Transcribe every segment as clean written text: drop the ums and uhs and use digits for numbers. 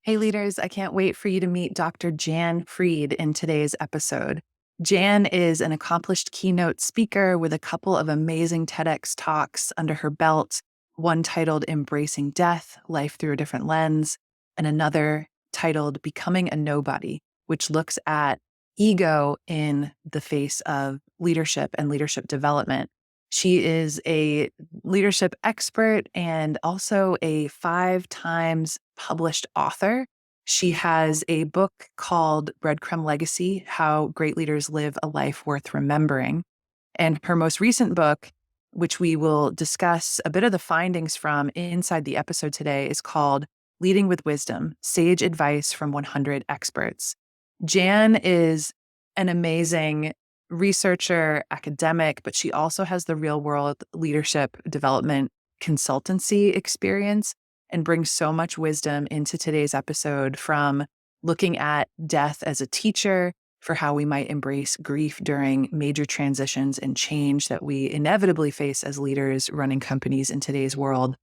Hey, leaders, I can't wait for you to meet Dr. Jann Fried in today's episode. Jann is an accomplished keynote speaker with a couple of amazing TEDx talks under her belt, one titled Embracing Death, Life Through a Different Lens, and another titled Becoming a Nobody, which looks at ego in the face of leadership and leadership development. She is a leadership expert and also a 5 times published author. She has a book called Breadcrumb Legacy: How Great Leaders Live a Life Worth Remembering. And her most recent book, which we will discuss a bit of the findings from inside the episode today, is called Leading with Wisdom: Sage Advice from 100 Experts. Jann is an amazing researcher, academic, but she also has the real world leadership development consultancy experience and brings so much wisdom into today's episode, from looking at death as a teacher for how we might embrace grief during major transitions and change that we inevitably face as leaders running companies in today's world.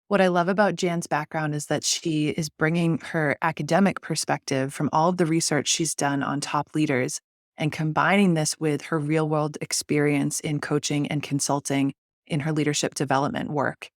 What I love about Jann's background is that she is bringing her academic perspective from all of the research she's done on top leaders and combining this with her real world experience in coaching and consulting in her leadership development work.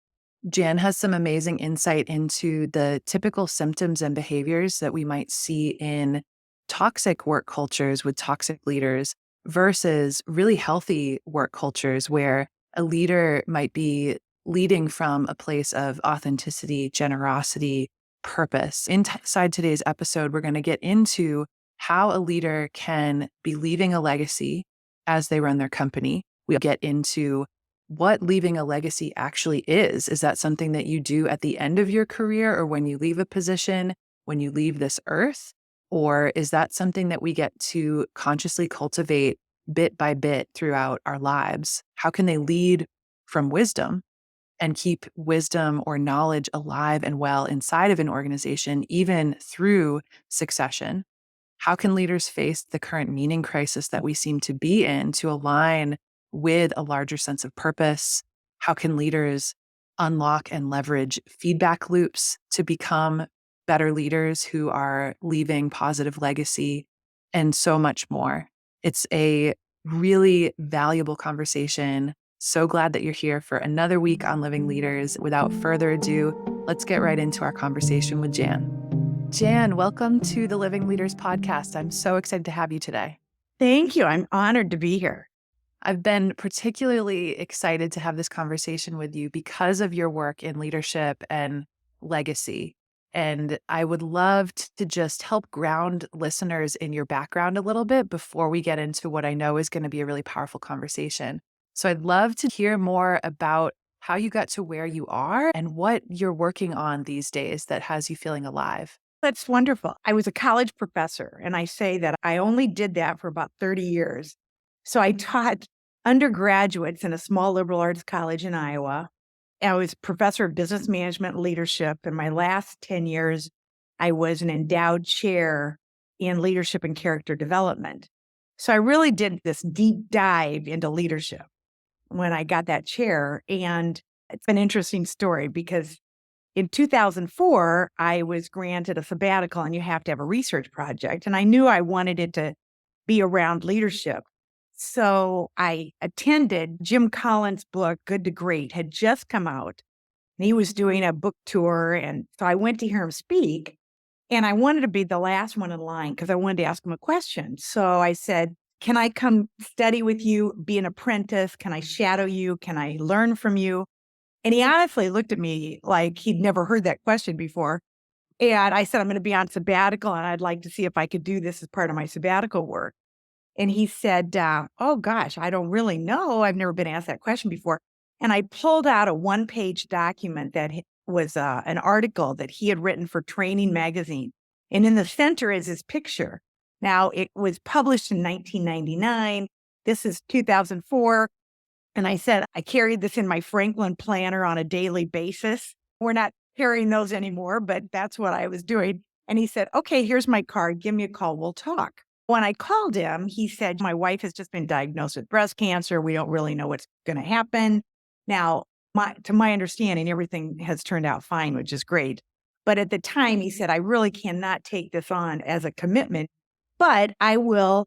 Jann has some amazing insight into the typical symptoms and behaviors that we might see in toxic work cultures with toxic leaders versus really healthy work cultures where a leader might be leading from a place of authenticity, generosity, purpose. Inside today's episode, we're going to get into how a leader can be leaving a legacy as they run their company. We'll get into what leaving a legacy actually is. Is that something that you do at the end of your career or when you leave a position, when you leave this earth? Or is that something that we get to consciously cultivate bit by bit throughout our lives? How can they lead from wisdom and keep wisdom or knowledge alive and well inside of an organization, even through succession? How can leaders face the current meaning crisis that we seem to be in to align with a larger sense of purpose? How can leaders unlock and leverage feedback loops to become better leaders who are leaving positive legacy? And so much more. It's a really valuable conversation. So glad that you're here for another week on Living Leaders. Without further ado, let's get right into our conversation with Jann. Jann, welcome to the Living Leaders podcast. I'm so excited to have you today. Thank you. I'm honored to be here. I've been particularly excited to have this conversation with you because of your work in leadership and legacy. And I would love to just help ground listeners in your background a little bit before we get into what I know is going to be a really powerful conversation. So I'd love to hear more about how you got to where you are and what you're working on these days that has you feeling alive. That's wonderful. I was a college professor, and I say that I only did that for about 30 years. So I taught undergraduates in a small liberal arts college in Iowa. I was professor of business management and leadership. In my last 10 years, I was an endowed chair in leadership and character development. So I really did this deep dive into leadership when I got that chair. And it's an interesting story because in 2004, I was granted a sabbatical, and you have to have a research project. And I knew I wanted it to be around leadership. So I attended Jim Collins' book, Good to Great, had just come out. And he was doing a book tour. And so I went to hear him speak. And I wanted to be the last one in line because I wanted to ask him a question. So I said, can I come study with you, be an apprentice? Can I shadow you? Can I learn from you? And he honestly looked at me like he'd never heard that question before. And I said, I'm going to be on sabbatical, and I'd like to see if I could do this as part of my sabbatical work. And he said, oh, gosh, I don't really know. I've never been asked that question before. And I pulled out a one-page document that was an article that he had written for Training Magazine. And in the center is his picture. Now, it was published in 1999. This is 2004. And I said, I carried this in my Franklin planner on a daily basis. We're not carrying those anymore, but that's what I was doing. And he said, okay, here's my card. Give me a call. We'll talk. When I called him, he said, my wife has just been diagnosed with breast cancer. We don't really know what's going to happen. Now, to my understanding, everything has turned out fine, which is great. But at the time, he said, I really cannot take this on as a commitment, but I will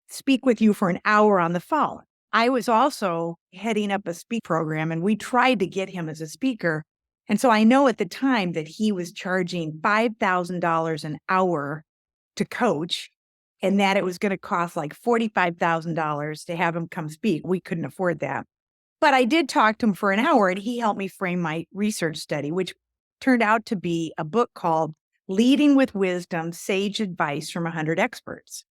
speak with you for an hour on the phone. I was also heading up a speak program, and we tried to get him as a speaker. And so I know at the time that he was charging $5,000 an hour to coach, and that it was going to cost like $45,000 to have him come speak. We couldn't afford that. But I did talk to him for an hour, and he helped me frame my research study, which turned out to be a book called Leading with Wisdom, Sage Advice from 100 Experts.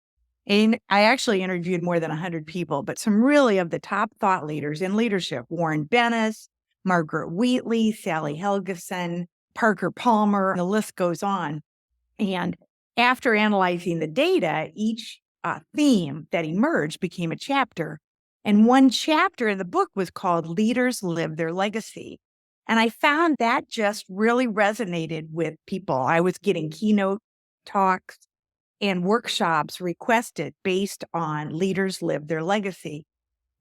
And I actually interviewed more than 100 people, but some really of the top thought leaders in leadership: Warren Bennis, Margaret Wheatley, Sally Helgeson, Parker Palmer, the list goes on. And after analyzing the data, each theme that emerged became a chapter. And one chapter in the book was called Leaders Live Their Legacy. And I found that just really resonated with people. I was getting keynote talks and workshops requested based on Leaders Live Their Legacy,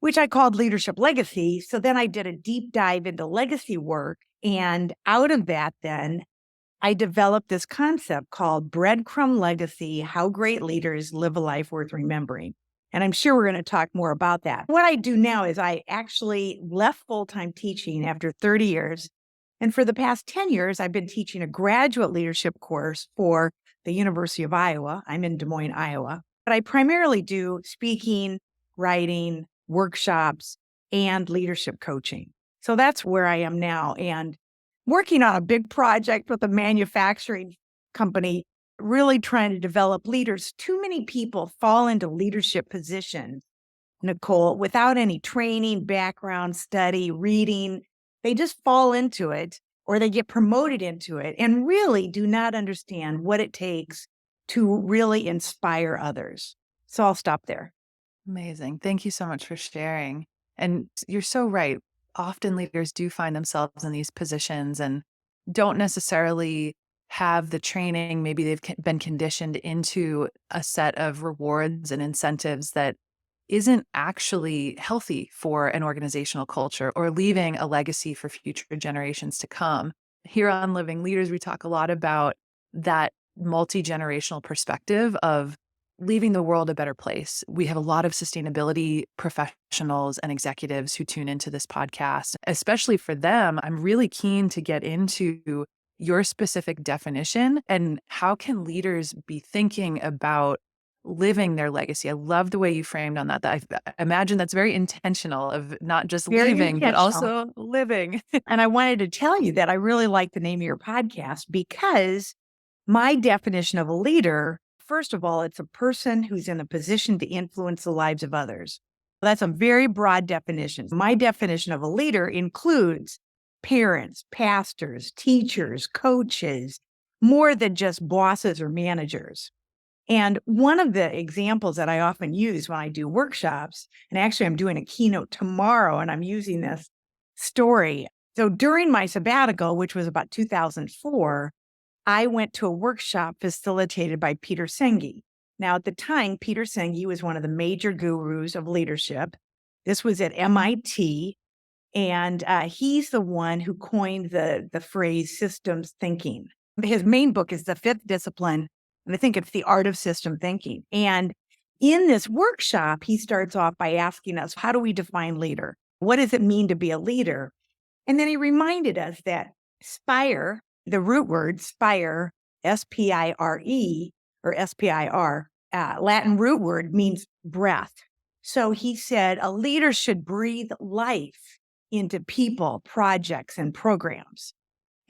which I called Leadership Legacy. So then I did a deep dive into legacy work. And out of that, then I developed this concept called Breadcrumb Legacy: How Great Leaders Live a Life Worth Remembering. And I'm sure we're going to talk more about that. What I do now is I actually left full-time teaching after 30 years. And for the past 10 years, I've been teaching a graduate leadership course for the University of Iowa. I'm in Des Moines, Iowa. But I primarily do speaking, writing, workshops, and leadership coaching. So that's where I am now. And working on a big project with a manufacturing company, really trying to develop leaders. Too many people fall into leadership positions, Nicole, without any training, background, study, reading. They just fall into it, or they get promoted into it, and really do not understand what it takes to really inspire others. So I'll stop there. Amazing. Thank you so much for sharing. And you're so right. Often leaders do find themselves in these positions and don't necessarily have the training. Maybe they've been conditioned into a set of rewards and incentives that isn't actually healthy for an organizational culture or leaving a legacy for future generations to come. Here on Living Leaders, we talk a lot about that multi-generational perspective of leaving the world a better place. We have a lot of sustainability professionals and executives who tune into this podcast. Especially for them, I'm really keen to get into your specific definition and how can leaders be thinking about living their legacy. I love the way you framed on that. I imagine that's very intentional of not just Very living, but intentional. also living. And I wanted to tell you that I really like the name of your podcast because my definition of a leader, first of all, it's a person who's in a position to influence the lives of others. That's a very broad definition. My definition of a leader includes parents, pastors, teachers, coaches, more than just bosses or managers. And one of the examples that I often use when I do workshops, and actually I'm doing a keynote tomorrow and I'm using this story. So during my sabbatical, which was about 2004, I went to a workshop facilitated by Peter Senge. Now, at the time, Peter Senge was one of the major gurus of leadership. This was at MIT, and he's the one who coined the phrase systems thinking. His main book is The Fifth Discipline, and I think it's The Art of System Thinking. And in this workshop, he starts off by asking us, how do we define leader? What does it mean to be a leader? And then he reminded us that spire, the root word spire, S-P-I-R-E, or S-P-I-R, Latin root word means breath. So he said a leader should breathe life into people, projects, and programs.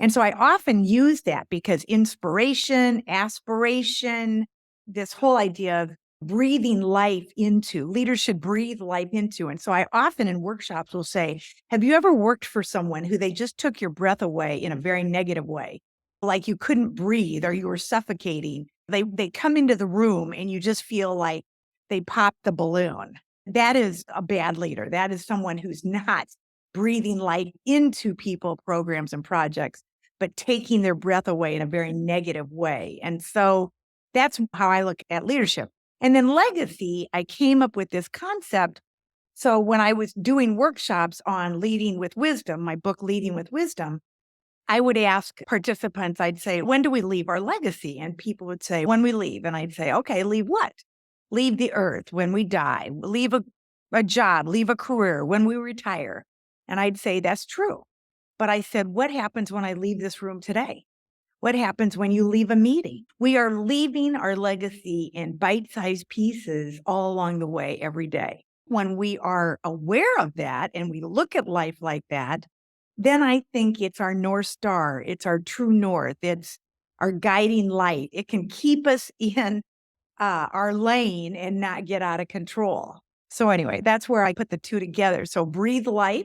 And so I often use that because inspiration, aspiration, this whole idea of breathing life into, leaders should breathe life into. And so I often in workshops will say, have you ever worked for someone who they just took your breath away in a very negative way? Like you couldn't breathe or you were suffocating. They come into the room and you just feel like they popped the balloon. That is a bad leader. That is someone who's not breathing life into people, programs, and projects, but taking their breath away in a very negative way. And so that's how I look at leadership. And then legacy, I came up with this concept. So when I was doing workshops on leading with wisdom, my book, Leading with Wisdom, I would ask participants, I'd say, when do we leave our legacy? And people would say, when we leave. And I'd say, okay, leave what? Leave the earth when we die, leave a job, leave a career when we retire. And I'd say, that's true. But I said, what happens when I leave this room today? What happens when you leave a meeting? We are leaving our legacy in bite-sized pieces all along the way every day. When we are aware of that and we look at life like that, then I think it's our North Star. It's our true north. It's our guiding light. It can keep us in our lane and not get out of control. So anyway, that's where I put the two together. So breathe life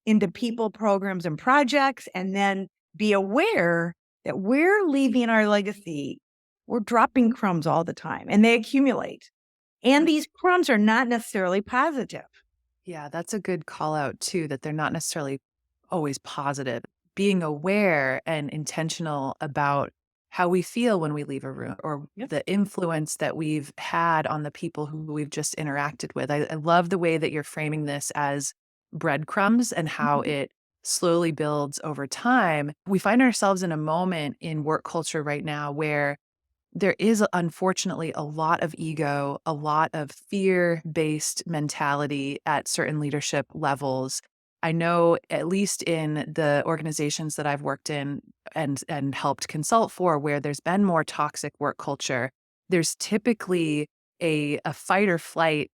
into people, programs, and projects, and then be aware that we're leaving our legacy. We're dropping crumbs all the time and they accumulate. And these crumbs are not necessarily positive. Yeah, that's a good call out too, that they're not necessarily always positive. Being aware and intentional about how we feel when we leave a room or the influence that we've had on the people who we've just interacted with. I love the way that you're framing this as breadcrumbs and how it slowly builds over time. We find ourselves in a moment in work culture right now where there is unfortunately a lot of ego, a lot of fear-based mentality at certain leadership levels. I know, at least in the organizations that I've worked in and helped consult for, where there's been more toxic work culture, there's typically a fight or flight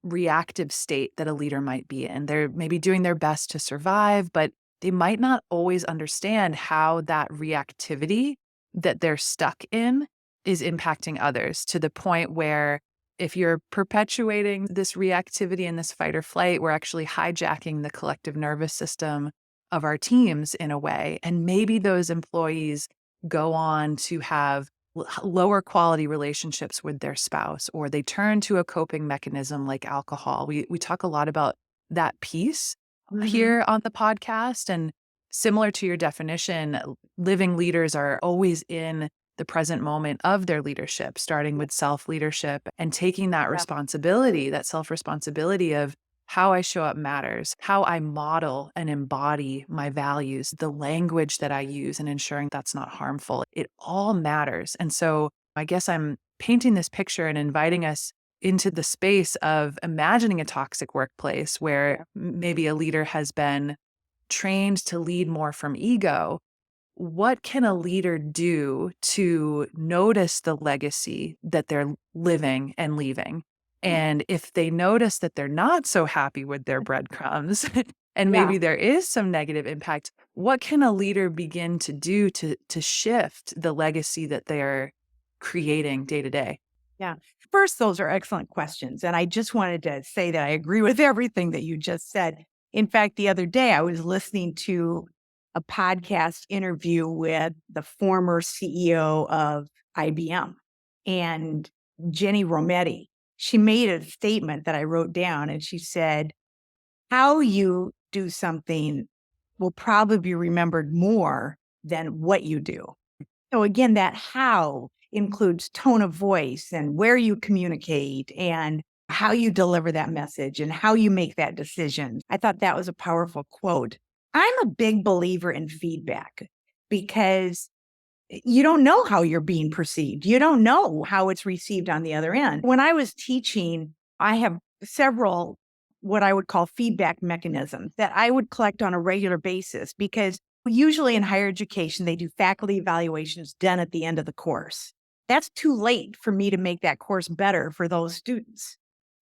reactive state that a leader might be in. They're maybe doing their best to survive, but they might not always understand how that reactivity that they're stuck in is impacting others, to the point where if you're perpetuating this reactivity and this fight or flight, we're actually hijacking the collective nervous system of our teams in a way. And maybe those employees go on to have lower quality relationships with their spouse, or they turn to a coping mechanism like alcohol. We talk a lot about that piece here on the podcast. And similar to your definition, living leaders are always in the present moment of their leadership, starting with self-leadership and taking that responsibility, that self-responsibility of how I show up matters, how I model and embody my values, the language that I use, and ensuring that's not harmful. It all matters. And so I guess I'm painting this picture and inviting us into the space of imagining a toxic workplace where maybe a leader has been trained to lead more from ego. What can a leader do to notice the legacy that they're living and leaving? And if they notice that they're not so happy with their breadcrumbs and maybe there is some negative impact, what can a leader begin to do to shift the legacy that they're creating day to day? Yeah. First, those are excellent questions. And I just wanted to say that I agree with everything that you just said. In fact, the other day I was listening to a podcast interview with the former CEO of IBM and Jenny Rometty. She made a statement that I wrote down, and she said, how you do something will probably be remembered more than what you do. So again, that how includes tone of voice and where you communicate and how you deliver that message and how you make that decision. I thought that was a powerful quote. I'm a big believer in feedback because you don't know how you're being perceived. You don't know how it's received on the other end. When I was teaching, I have several what I would call feedback mechanisms that I would collect on a regular basis, because usually in higher education, they do faculty evaluations done at the end of the course. That's too late for me to make that course better for those students.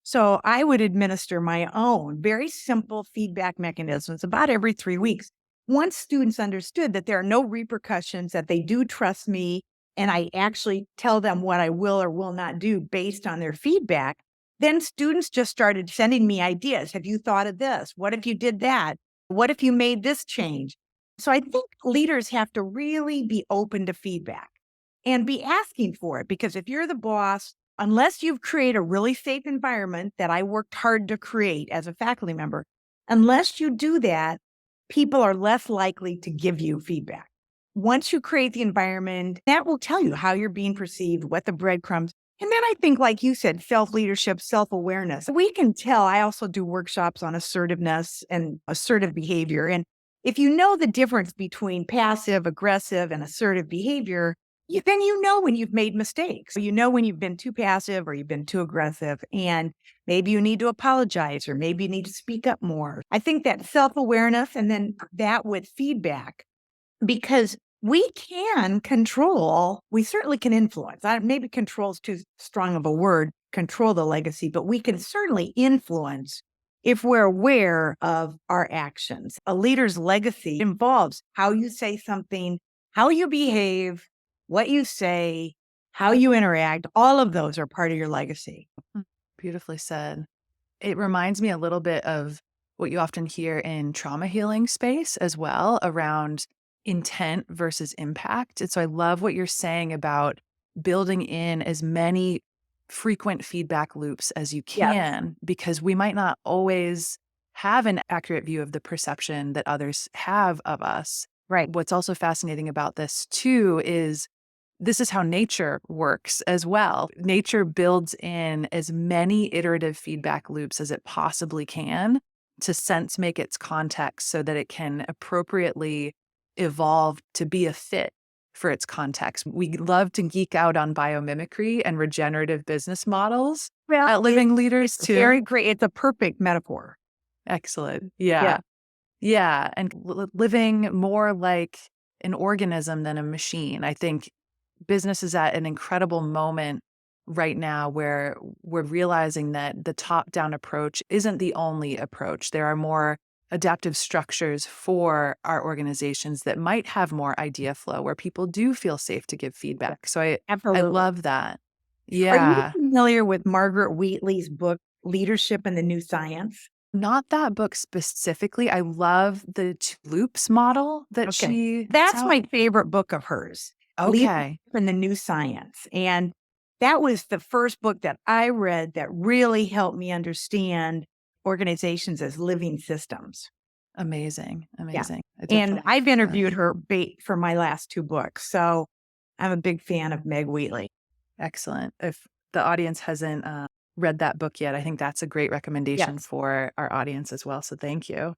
So I would administer my own very simple feedback mechanisms about every 3 weeks. Once students understood that there are no repercussions, that they do trust me, and I actually tell them what I will or will not do based on their feedback, then students just started sending me ideas. Have you thought of this? What if you did that? What if you made this change? So I think leaders have to really be open to feedback and be asking for it, because if you're the boss, unless you've created a really safe environment that I worked hard to create as a faculty member, unless you do that, people are less likely to give you feedback. Once you create the environment, that will tell you how you're being perceived, what the breadcrumbs. And then I think, like you said, self-leadership, self-awareness. We can tell. I also do workshops on assertiveness and assertive behavior. And If you know the difference between passive, aggressive, and assertive behavior, then you know when you've made mistakes. You know when you've been too passive or you've been too aggressive, and maybe you need to apologize or maybe you need to speak up more. I think that self-awareness and then that with feedback, because we can control, we certainly can influence. Maybe control is too strong of a word, control the legacy, but we can certainly influence if we're aware of our actions. A leader's legacy involves how you say something, how you behave, what you say, how you interact. All of those are part of your legacy. Beautifully said. It reminds me a little bit of what you often hear in trauma healing space as well around intent versus impact. And so I love what you're saying about building in as many frequent feedback loops as you Yes. can, because we might not always have an accurate view of the perception that others have of us. Right. What's also fascinating about this too is this is how nature works as well. Nature builds in as many iterative feedback loops as it possibly can to sense make its context so that it can appropriately evolve to be a fit for its context. We love to geek out on biomimicry and regenerative business models Well, at Living Leaders it's too. very great. It's a perfect metaphor. Excellent. Yeah. Yeah. And living more like an organism than a machine. I think business is at an incredible moment right now where we're realizing that the top-down approach isn't the only approach. There are more adaptive structures for our organizations that might have more idea flow, where people do feel safe to give feedback. So I Absolutely. love that. Are you Yeah. familiar with Margaret Wheatley's book, Leadership and the New Science? Not that book specifically. I love the two loops model that she That's puts out. my favorite book of hers. Leadership Okay. and the New Science. And that was the first book that I read that really helped me understand organizations as living systems. Amazing. Amazing. I And definitely I've have to- interviewed her for my last two books. So I'm a big fan of Meg Wheatley. Excellent. If the audience hasn't read that book yet, I think that's a great recommendation Yes. for our audience as well. So thank you.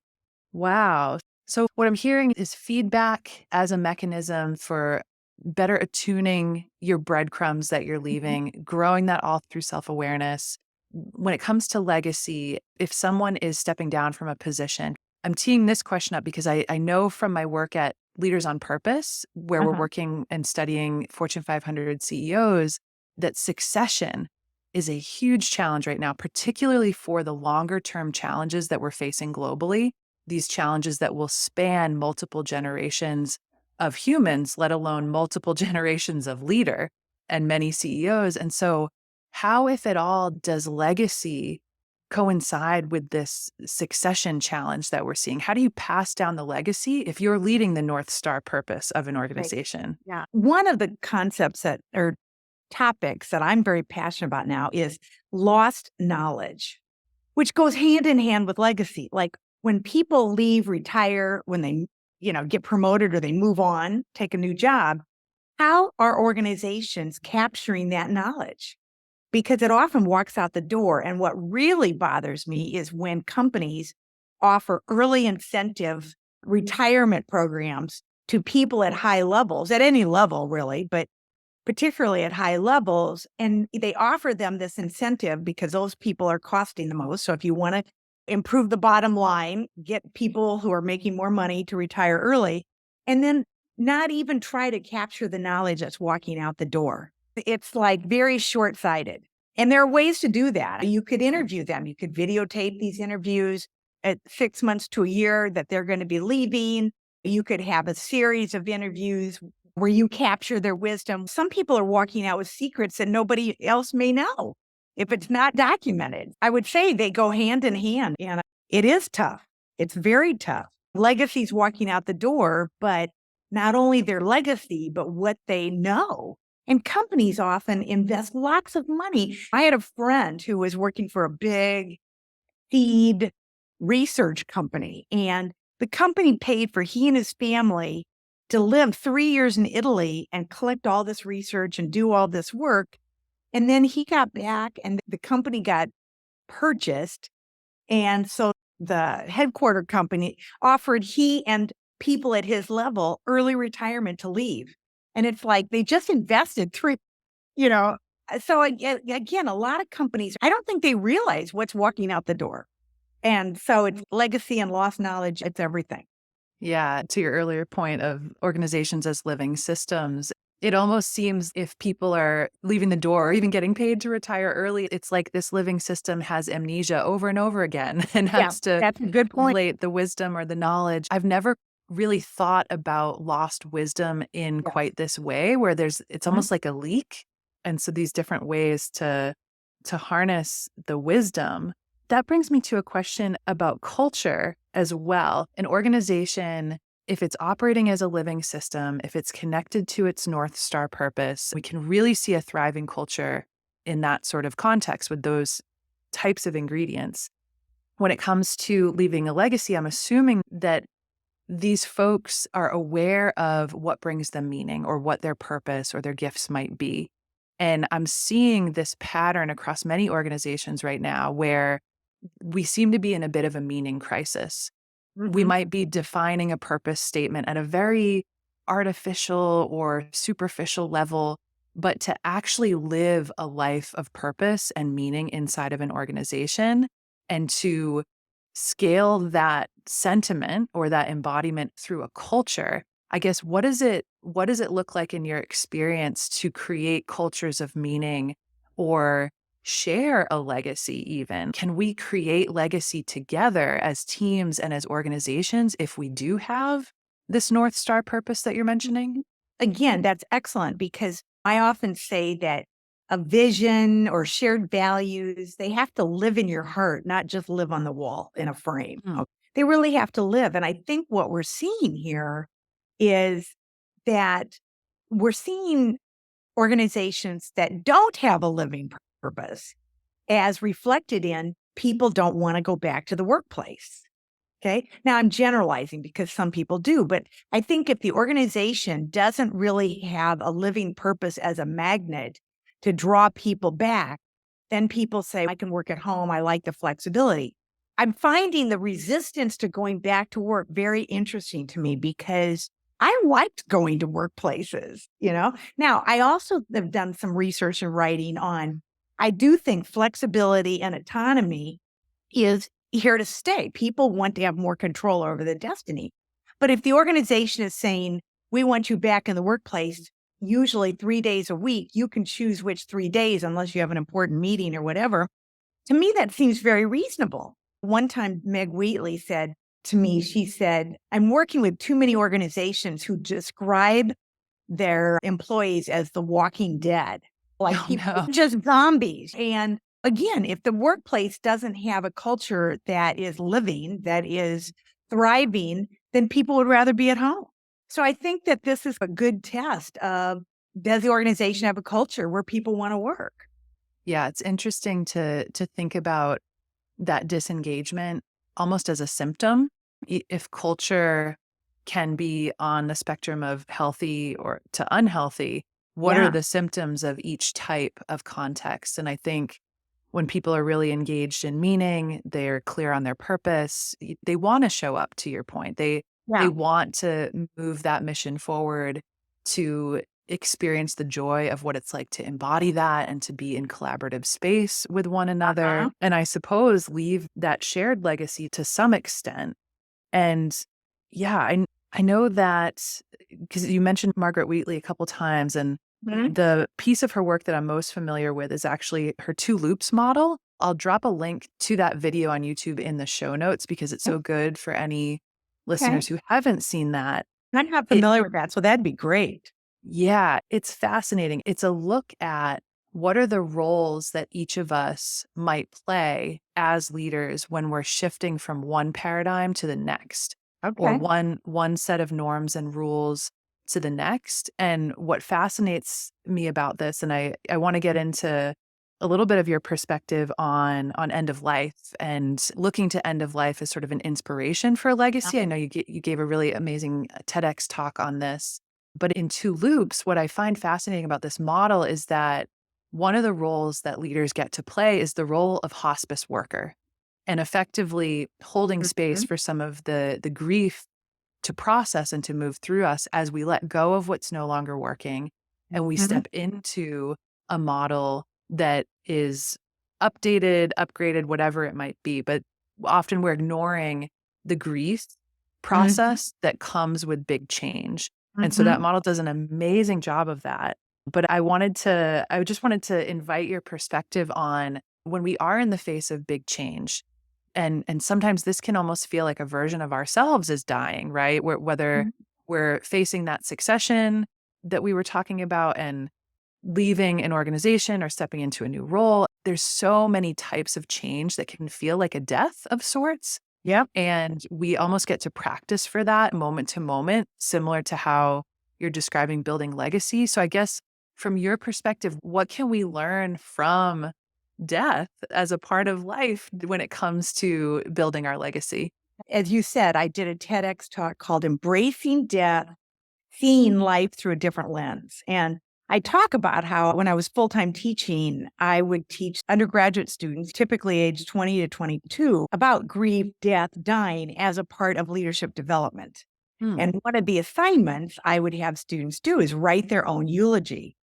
Wow. So what I'm hearing is feedback as a mechanism for better attuning your breadcrumbs that you're leaving, growing that all through self-awareness. When it comes to legacy, if someone is stepping down from a position, I'm teeing this question up because I know from my work at Leaders on Purpose, where we're working and studying Fortune 500 CEOs, that succession is a huge challenge right now, particularly for the longer term challenges that we're facing globally, these challenges that will span multiple generations of humans, let alone multiple generations of leader and many CEOs. And so how, if at all, does legacy coincide with this succession challenge that we're seeing? How do you pass down the legacy if you're leading the North Star purpose of an organization? Yeah. One of the concepts or topics that I'm very passionate about now is lost knowledge, which goes hand in hand with legacy. Like when people leave, retire, when they, get promoted or they move on, take a new job, how are organizations capturing that knowledge? Because it often walks out the door. And what really bothers me is when companies offer early incentive retirement programs to people at high levels, at any level, really, but particularly at high levels. And they offer them this incentive because those people are costing the most. So if you want to improve the bottom line, get people who are making more money to retire early, and then not even try to capture the knowledge that's walking out the door. It's like very short-sighted. And there are ways to do that. You could interview them. You could videotape these interviews at 6 months to a year that they're going to be leaving. You could have a series of interviews where you capture their wisdom. Some people are walking out with secrets that nobody else may know if it's not documented. I would say they go hand in hand, and it is tough. It's very tough. Legacy's walking out the door, but not only their legacy, but what they know. And companies often invest lots of money. I had a friend who was working for a big seed research company, and the company paid for he and his family to live 3 years in Italy and collect all this research and do all this work. And then he got back and the company got purchased. And so the headquarter company offered he and people at his level early retirement to leave. And it's like they just invested three, you know. So again, a lot of companies, I don't think they realize what's walking out the door. And so it's legacy and lost knowledge, it's everything. Yeah, to your earlier point of organizations as living systems, it almost seems if people are leaving the door or even getting paid to retire early, it's like this living system has amnesia over and over again and Yeah, has to that's a good point. relate the wisdom or the knowledge. I've never really thought about lost wisdom in Yeah. quite this way, where it's Mhm. almost like a leak. And so these different ways to harness the wisdom. That brings me to a question about culture as well. An organization, if it's operating as a living system, if it's connected to its North Star purpose, we can really see a thriving culture in that sort of context with those types of ingredients. When it comes to leaving a legacy, I'm assuming that these folks are aware of what brings them meaning or what their purpose or their gifts might be. And I'm seeing this pattern across many organizations right now where we seem to be in a bit of a meaning crisis. We Mhm. might be defining a purpose statement at a very artificial or superficial level, but to actually live a life of purpose and meaning inside of an organization and to scale that sentiment or that embodiment through a culture. I guess what does it look like in your experience to create cultures of meaning or share a legacy even? Can we create legacy together as teams and as organizations if we do have this North Star purpose that you're mentioning? Again, that's excellent because I often say that a vision or shared values, they have to live in your heart, not just live on the wall in a frame. Mm. They really have to live. And I think what we're seeing here is that we're seeing organizations that don't have a living purpose as reflected in people don't want to go back to the workplace. Okay. Now I'm generalizing because some people do, but I think if the organization doesn't really have a living purpose as a magnet to draw people back, then people say, I can work at home. I like the flexibility. I'm finding the resistance to going back to work very interesting to me because I liked going to workplaces, you know? Now, I also have done some research and writing on, I do think flexibility and autonomy is here to stay. People want to have more control over their destiny. But if the organization is saying, we want you back in the workplace, usually 3 days a week, you can choose which 3 days unless you have an important meeting or whatever. To me, that seems very reasonable. One time, Meg Wheatley said to me, she said, I'm working with too many organizations who describe their employees as the walking dead, like Oh, people no. just zombies. And again, if the workplace doesn't have a culture that is living, that is thriving, then people would rather be at home. So I think that this is a good test of, does the organization have a culture where people want to work? Yeah, it's interesting to think about that disengagement almost as a symptom. If culture can be on the spectrum of healthy or to unhealthy, what are Yeah. the symptoms of each type of context? And I think when people are really engaged in meaning, they're clear on their purpose, they want to show up, to your point. They Yeah. want to move that mission forward to experience the joy of what it's like to embody that and to be in collaborative space with one another. Uh-huh. And I suppose leave that shared legacy to some extent. And yeah, I know that because you mentioned Margaret Wheatley a couple times, and Mhm. the piece of her work that I'm most familiar with is actually her two loops model. I'll drop a link to that video on YouTube in the show notes because it's so good for any Okay. listeners who haven't seen that. I'm not It familiar with that, so that'd be great. Yeah, it's fascinating. It's a look at what are the roles that each of us might play as leaders when we're shifting from one paradigm to the next, or Okay. one set of norms and rules to the next. And what fascinates me about this, and I want to get into a little bit of your perspective on end of life and looking to end of life as sort of an inspiration for a legacy. I know you gave a really amazing TEDx talk on this, but in two loops, what I find fascinating about this model is that one of the roles that leaders get to play is the role of hospice worker and effectively holding space Mhm. for some of the grief to process and to move through us as we let go of what's no longer working and we Mhm. step into a model that is updated, upgraded, whatever it might be. But often we're ignoring the grief Mhm. process that comes with big change. And so that Mhm. model does an amazing job of that. But I just wanted to invite your perspective on when we are in the face of big change. And sometimes this can almost feel like a version of ourselves is dying, right? Whether Mhm. we're facing that succession that we were talking about and leaving an organization or stepping into a new role, there's so many types of change that can feel like a death of sorts. Yep. And we almost get to practice for that moment to moment, similar to how you're describing building legacy. So I guess from your perspective, what can we learn from death as a part of life when it comes to building our legacy? As you said, I did a TEDx talk called Embracing Death, Seeing Life Through a Different Lens. And I talk about how when I was full-time teaching, I would teach undergraduate students, typically age 20 to 22, about grief, death, dying as a part of leadership development. Hmm. And one of the assignments I would have students do is write their own eulogy.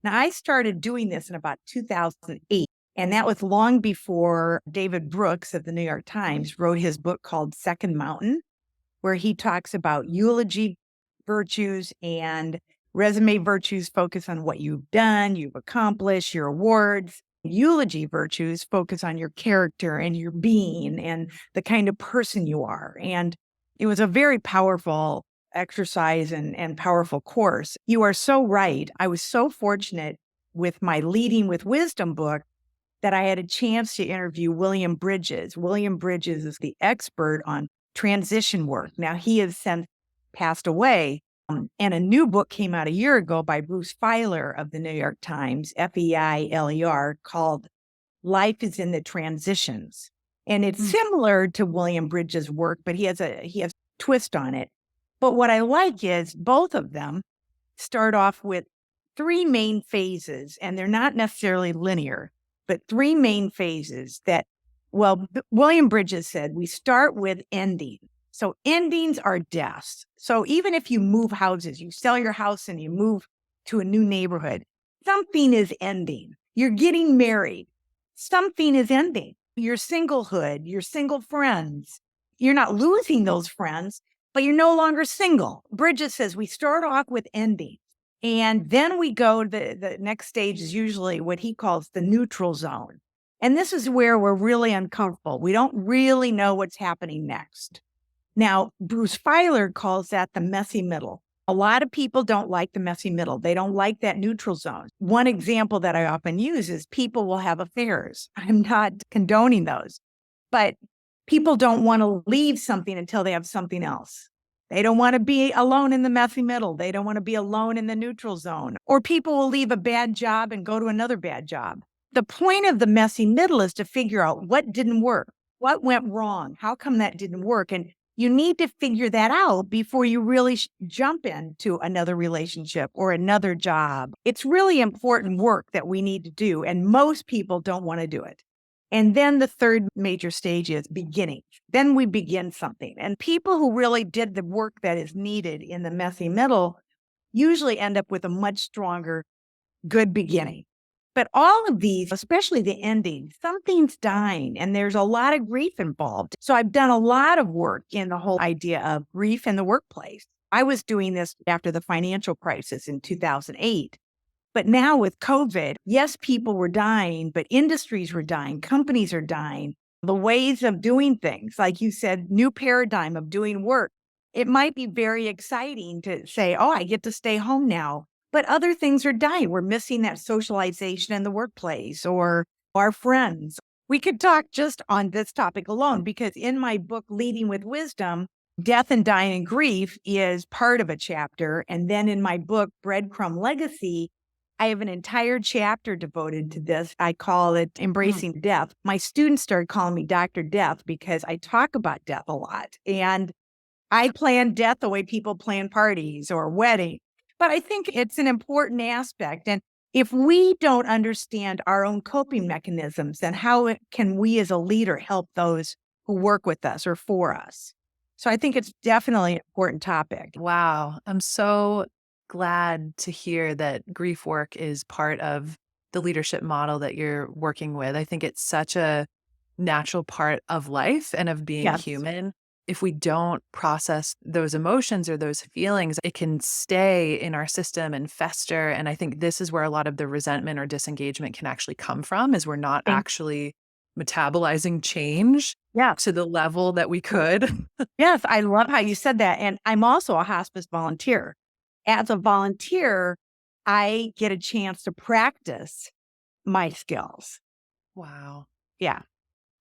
Now, I started doing this in about 2008, and that was long before David Brooks of the New York Times wrote his book called Second Mountain, where he talks about eulogy virtues and resume virtues focus on what you've done, you've accomplished, your awards. Eulogy virtues focus on your character and your being and the kind of person you are. And it was a very powerful exercise and powerful course. You are so right. I was so fortunate with my Leading with Wisdom book that I had a chance to interview William Bridges. William Bridges is the expert on transition work. Now, he has since passed away, and a new book came out a year ago by Bruce Feiler of the New York Times, Feiler, called Life is in the Transitions. And it's Hmm. similar to William Bridges' work, but he has a twist on it. But what I like is both of them start off with three main phases, and they're not necessarily linear, but three main phases that, well, William Bridges said we start with ending. So endings are deaths. So even if you move houses, you sell your house and you move to a new neighborhood, something is ending. You're getting married, something is ending. Your singlehood, your single friends, you're not losing those friends, but you're no longer single. Bridges says we start off with ending. And then we go to the next stage is usually what he calls the neutral zone. And this is where we're really uncomfortable. We don't really know what's happening next. Now, Bruce Feiler calls that the messy middle. A lot of people don't like the messy middle. They don't like that neutral zone. One example that I often use is people will have affairs. I'm not condoning those, but people don't want to leave something until they have something else. They don't want to be alone in the messy middle. They don't want to be alone in the neutral zone. Or people will leave a bad job and go to another bad job. The point of the messy middle is to figure out what didn't work, what went wrong, how come that didn't work. And you need to figure that out before you really jump into another relationship or another job. It's really important work that we need to do, and most people don't want to do it. And then the third major stage is beginning. Then we begin something. And people who really did the work that is needed in the messy middle usually end up with a much stronger, good beginning. But all of these, especially the ending, something's dying and there's a lot of grief involved. So I've done a lot of work in the whole idea of grief in the workplace. I was doing this after the financial crisis in 2008. But now with COVID, yes, people were dying, but industries were dying, companies are dying. The ways of doing things, like you said, new paradigm of doing work. It might be very exciting to say, oh, I get to stay home now. But other things are dying. We're missing that socialization in the workplace or our friends. We could talk just on this topic alone because in my book, Leading with Wisdom, death and dying and grief is part of a chapter. And then in my book, Breadcrumb Legacy, I have an entire chapter devoted to this. I call it Hmm. Embracing Death. My students started calling me Dr. Death because I talk about death a lot. And I plan death the way people plan parties or weddings. But I think it's an important aspect. And if we don't understand our own coping mechanisms, then how can we as a leader help those who work with us or for us? So I think it's definitely an important topic. Wow. I'm so glad to hear that grief work is part of the leadership model that you're working with. I think it's such a natural part of life and of being Yes. human. If we don't process those emotions or those feelings, it can stay in our system and fester. And I think this is where a lot of the resentment or disengagement can actually come from, is we're not Thank actually metabolizing change Yes. to the level that we could. Yes, I love how you said that. And I'm also a hospice volunteer. As a volunteer, I get a chance to practice my skills. Wow. Yeah.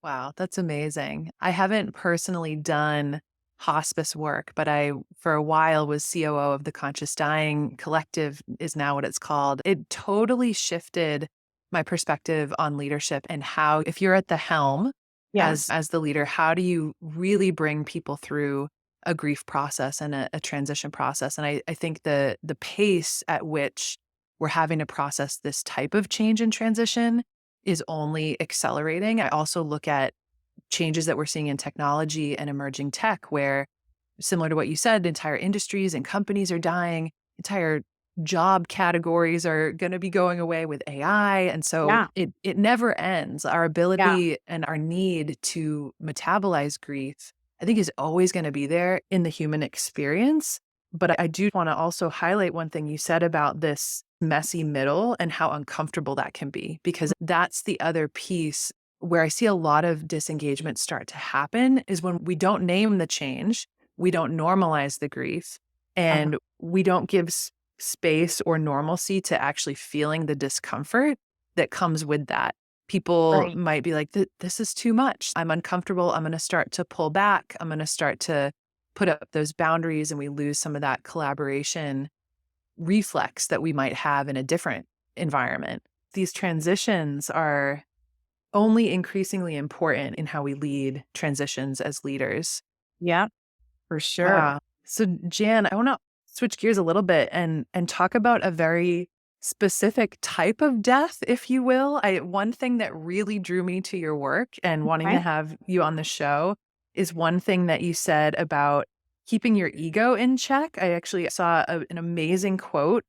Wow, that's amazing. I haven't personally done hospice work, but I, for a while, was COO of the Conscious Dying Collective, is now what it's called. It totally shifted my perspective on leadership and how, if you're at the helm Yes. as the leader, how do you really bring people through a grief process and a transition process? And I think the pace at which we're having to process this type of change and transition is only accelerating. I also look at changes that we're seeing in technology and emerging tech, where, similar to what you said, entire industries and companies are dying, entire job categories are going to be going away with AI. And so Yeah. it never ends. Our Yeah. ability and our need to metabolize grief, I think, is always going to be there in the human experience. But I do want to also highlight one thing you said about this messy middle and how uncomfortable that can be, because that's the other piece where I see a lot of disengagement start to happen, is when we don't name the change, we don't normalize the grief, Uh-huh. and we don't give space or normalcy to actually feeling the discomfort that comes with that. People Right. might be like, this is too much. I'm uncomfortable. I'm going to start to pull back. I'm going to start to put up those boundaries, and we lose some of that collaboration reflex that we might have in a different environment. These transitions are only increasingly important in how we lead transitions as leaders. Yeah, for sure. Wow. So Jann, I want to switch gears a little bit and talk about a very specific type of death, if you will. One thing that really drew me to your work and wanting to Right. have you on the show is one thing that you said about keeping your ego in check. I actually saw an amazing quote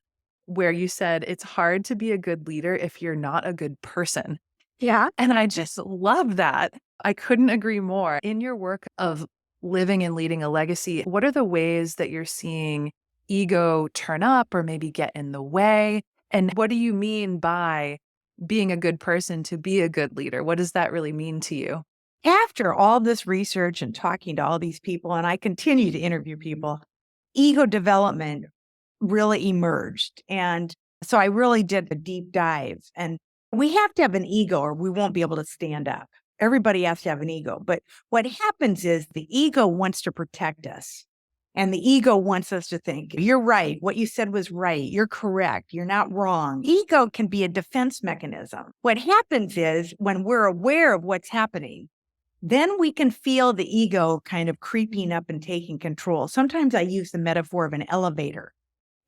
where you said, "It's hard to be a good leader if you're not a good person." Yeah. And I just love that. I couldn't agree more. In your work of living and leading a legacy, what are the ways that you're seeing ego turn up or maybe get in the way? And what do you mean by being a good person to be a good leader? What does that really mean to you? After all this research and talking to all these people, and I continue to interview people, ego development really emerged. And so I really did a deep dive. And we have to have an ego or we won't be able to stand up. Everybody has to have an ego. But what happens is the ego wants to protect us. And the ego wants us to think, you're right. What you said was right. You're correct. You're not wrong. Ego can be a defense mechanism. What happens is when we're aware of what's happening, then we can feel the ego kind of creeping up and taking control. Sometimes I use the metaphor of an elevator.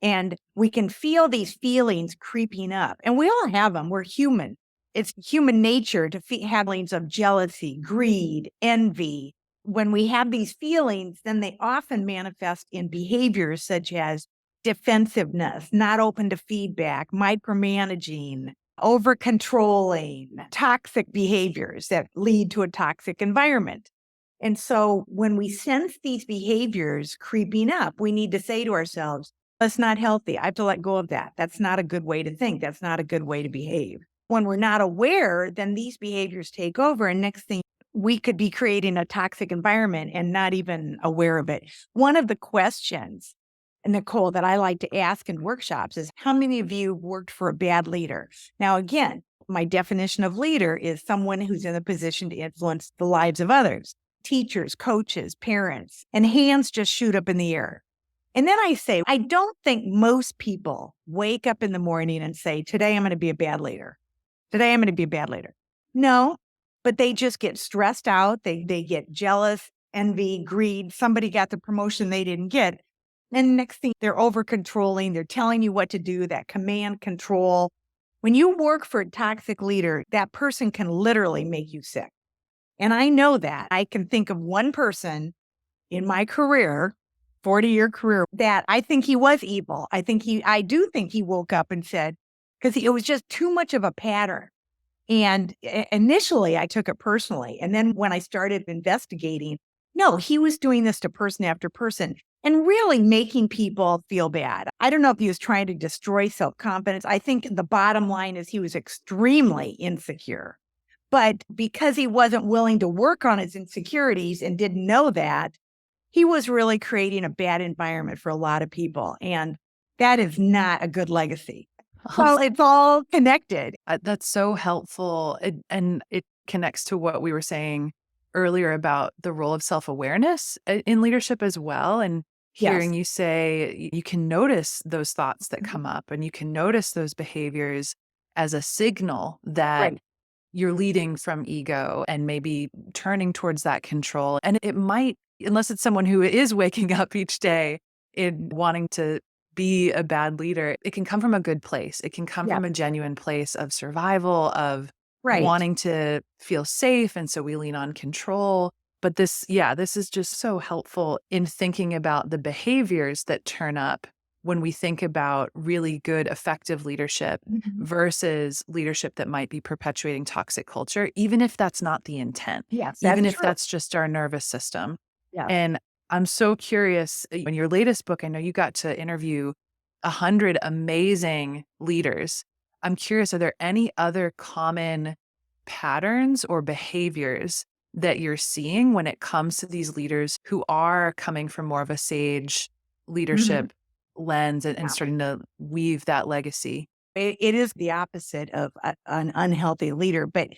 And we can feel these feelings creeping up. And we all have them. We're human. It's human nature to have feelings of jealousy, greed, envy. When we have these feelings, then they often manifest in behaviors such as defensiveness, not open to feedback, micromanaging, over controlling, toxic behaviors that lead to a toxic environment. And so when we sense these behaviors creeping up, we need to say to ourselves, that's not healthy. I have to let go of that. That's not a good way to think. That's not a good way to behave. When we're not aware, then these behaviors take over. And next thing, we could be creating a toxic environment and not even aware of it. One of the questions, Nicole, that I like to ask in workshops is, how many of you worked for a bad leader? Now, again, my definition of leader is someone who's in a position to influence the lives of others, teachers, coaches, parents, and hands just shoot up in the air. And then I say, I don't think most people wake up in the morning and say, today I'm going to be a bad leader. Today I'm going to be a bad leader. No, but they just get stressed out. They get jealous, envy, greed. Somebody got the promotion they didn't get. And next thing, they're over controlling. They're telling you what to do, that command control. When you work for a toxic leader, that person can literally make you sick. And I know that. I can think of one person in my career, 40-year career, that I think he was evil. I do think he woke up and said, because it was just too much of a pattern. And initially, I took it personally. And then when I started investigating, no, he was doing this to person after person and really making people feel bad. I don't know if he was trying to destroy self-confidence. I think the bottom line is he was extremely insecure. But because he wasn't willing to work on his insecurities and didn't know that, he was really creating a bad environment for a lot of people. And that is not a good legacy. Well, it's all connected. That's so helpful. And it connects to what we were saying earlier about the role of self-awareness in leadership as well. And hearing Yes. you say you can notice those thoughts that come up and you can notice those behaviors as a signal that Right. you're leading from ego and maybe turning towards that control. And it might, unless it's someone who is waking up each day in wanting to be a bad leader, it can come from a good place. It can come Yeah. from a genuine place of survival, of Right. wanting to feel safe. And so we lean on control. But this is just so helpful in thinking about the behaviors that turn up when we think about really good, effective leadership Mhm. versus leadership that might be perpetuating toxic culture, even if that's not the intent, Yes, even that's if true. that's just our nervous system. Yes. And I'm so curious, in your latest book, I know you got to interview 100 amazing leaders. I'm curious, are there any other common patterns or behaviors that you're seeing when it comes to these leaders who are coming from more of a sage Mhm. leadership lens and Yeah. starting to weave that legacy? It is the opposite of an unhealthy leader. But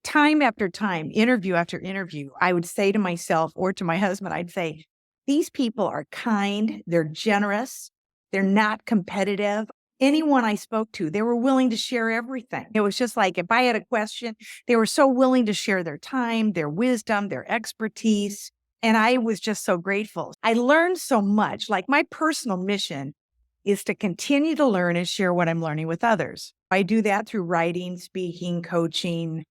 time after time, interview after interview, I would say to myself or to my husband, I'd say, these people are kind, they're generous, they're not competitive. Anyone I spoke to, they were willing to share everything. It was just like if I had a question, they were so willing to share their time, their wisdom, their expertise. And I was just so grateful. I learned so much. Like my personal mission is to continue to learn and share what I'm learning with others. I do that through writing, speaking, coaching.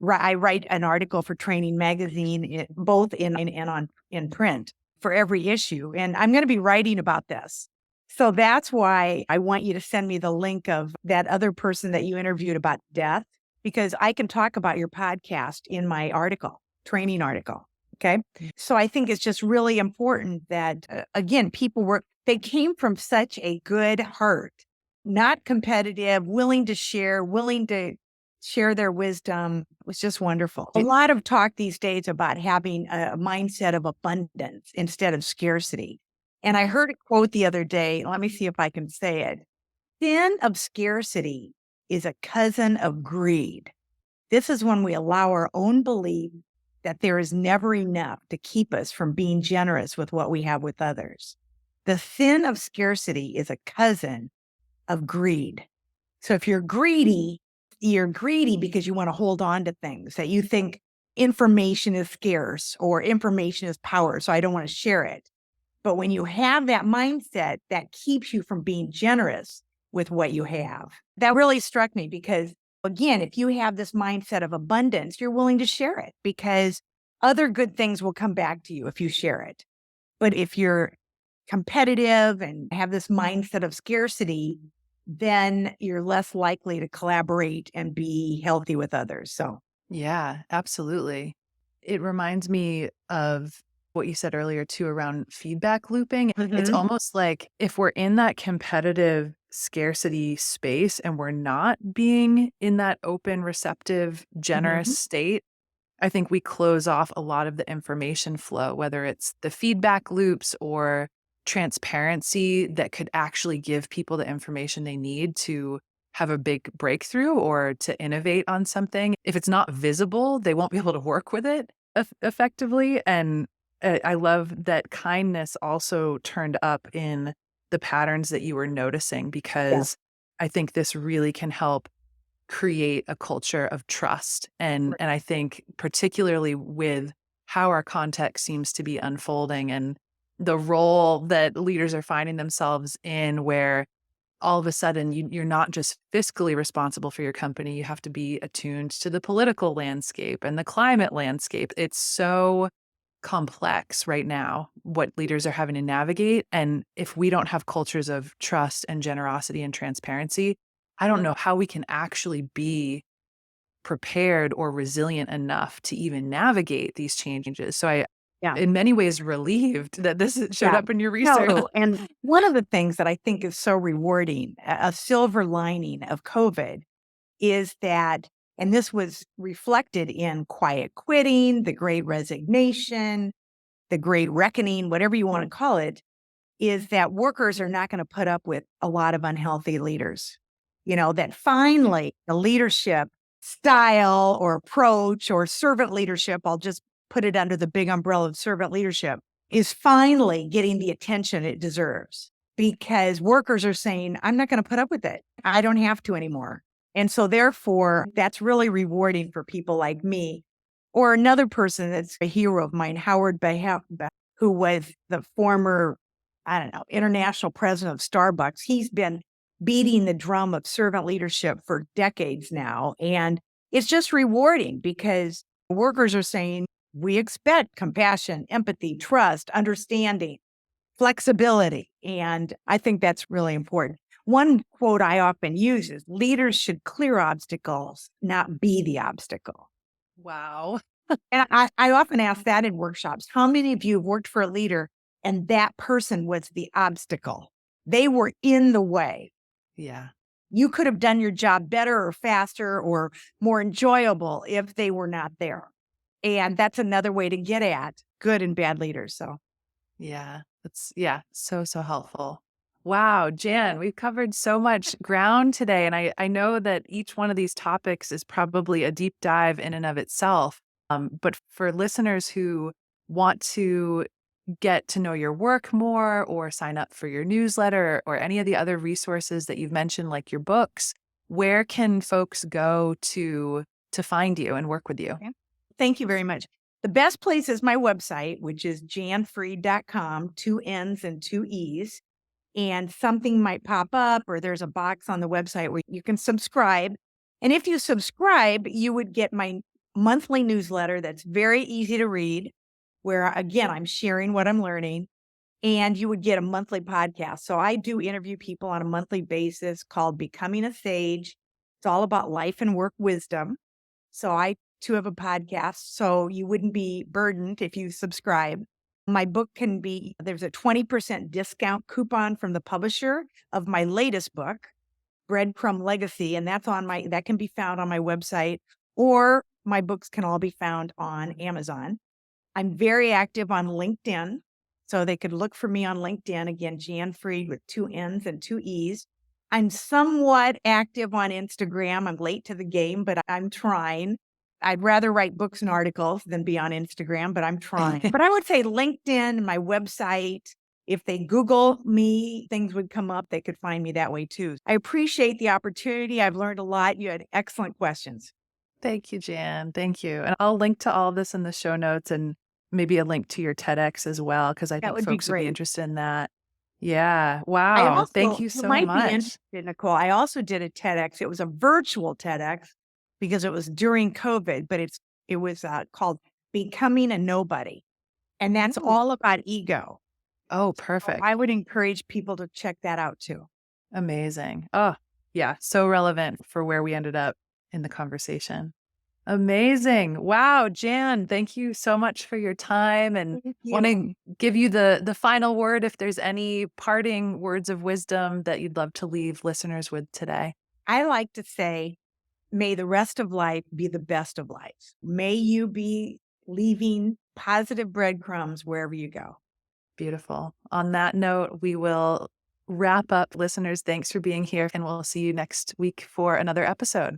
I write an article for Training Magazine, both in print for every issue. And I'm going to be writing about this. So that's why I want you to send me the link of that other person that you interviewed about death, because I can talk about your podcast in my article, training article. Okay. So I think it's just really important that, again, they came from such a good heart, not competitive, willing to share their wisdom. It was just wonderful. A lot of talk these days about having a mindset of abundance instead of scarcity. And I heard a quote the other day. Let me see if I can say it. Sin of scarcity is a cousin of greed. This is when we allow our own belief that there is never enough to keep us from being generous with what we have with others. The sin of scarcity is a cousin of greed. So if you're greedy because you want to hold on to things that you think information is scarce or information is power, so I don't want to share it. But when you have that mindset, that keeps you from being generous with what you have. That really struck me because, again, if you have this mindset of abundance, you're willing to share it because other good things will come back to you if you share it. But if you're competitive and have this mindset of scarcity, then you're less likely to collaborate and be healthy with others. So, Yeah, absolutely. It reminds me of what you said earlier too around feedback looping. It's mhm, almost like if we're in that competitive scarcity space and we're not being in that open, receptive, generous mhm, state, I think we close off a lot of the information flow, whether it's the feedback loops or transparency that could actually give people the information they need to have a big breakthrough or to innovate on something. If it's not visible, they won't be able to work with it effectively. And I love that kindness also turned up in the patterns that you were noticing, yeah, because I think this really can help create a culture of trust. right, And I think particularly with how our context seems to be unfolding and the role that leaders are finding themselves in, where all of a sudden you're not just fiscally responsible for your company, you have to be attuned to the political landscape and the climate landscape. It's so complex right now, what leaders are having to navigate. And if we don't have cultures of trust and generosity and transparency, I don't know how we can actually be prepared or resilient enough to even navigate these changes. So Yeah. in many ways, relieved that this showed Yeah. up in your research. No, and one of the things that I think is so rewarding, a silver lining of COVID is that, and this was reflected in quiet quitting, the great resignation, the great reckoning, whatever you want to call it, is that workers are not going to put up with a lot of unhealthy leaders. That finally the leadership style or approach or servant leadership, I'll just put it under the big umbrella of servant leadership, is finally getting the attention it deserves because workers are saying, I'm not going to put up with it. I don't have to anymore. And so therefore, that's really rewarding for people like me or another person that's a hero of mine, Howard Behe, who was the former, I don't know, international president of Starbucks. He's been beating the drum of servant leadership for decades now. And it's just rewarding because workers are saying, we expect compassion, empathy, trust, understanding, flexibility. And I think that's really important. One quote I often use is leaders should clear obstacles, not be the obstacle. Wow. And I often ask that in workshops. How many of you have worked for a leader and that person was the obstacle? They were in the way. Yeah. You could have done your job better or faster or more enjoyable if they were not there. And that's another way to get at good and bad leaders. So, Yeah. So helpful. Wow, Jan, we've covered so much ground today. And I know that each one of these topics is probably a deep dive in and of itself. But for listeners who want to get to know your work more or sign up for your newsletter or any of the other resources that you've mentioned, like your books, where can folks go to find you and work with you? okay. Thank you very much. The best place is my website, which is jannfried.com, 2 N's and 2 E's. And something might pop up or there's a box on the website where you can subscribe. And if you subscribe, you would get my monthly newsletter that's very easy to read, where again, I'm sharing what I'm learning. And you would get a monthly podcast. So I do interview people on a monthly basis called Becoming a Sage. It's all about life and work wisdom. So I too have a podcast. So you wouldn't be burdened if you subscribe. My book there's a 20% discount coupon from the publisher of my latest book, Breadcrumb Legacy. And that can be found on my website, or my books can all be found on Amazon. I'm very active on LinkedIn. So they could look for me on LinkedIn. Again, Jann Fried with 2 N's and 2 E's. I'm somewhat active on Instagram. I'm late to the game, but I'm trying. I'd rather write books and articles than be on Instagram, but I'm trying. But I would say LinkedIn, my website, if they Google me, things would come up. They could find me that way too. I appreciate the opportunity. I've learned a lot. You had excellent questions. Thank you, Jan. Thank you. And I'll link to all of this in the show notes and maybe a link to your TEDx as well, because I That think would be folks would be great. interested in that. Yeah. I Wow. Thank also, you you so might be much. interested, Nicole. I also did a TEDx. It was a virtual TEDx because it was during COVID, but it was called Becoming a Nobody. And that's Ooh. all about ego. Oh, So perfect. I would encourage people to check that out too. Amazing. Oh, yeah. So relevant for where we ended up in the conversation. Amazing. Wow, Jan, thank you so much for your time, and Thank want you. to give you the final word if there's any parting words of wisdom that you'd love to leave listeners with today. I like to say, may the rest of life be the best of life. May you be leaving positive breadcrumbs wherever you go. Beautiful. On that note, we will wrap up. Listeners, thanks for being here, and we'll see you next week for another episode.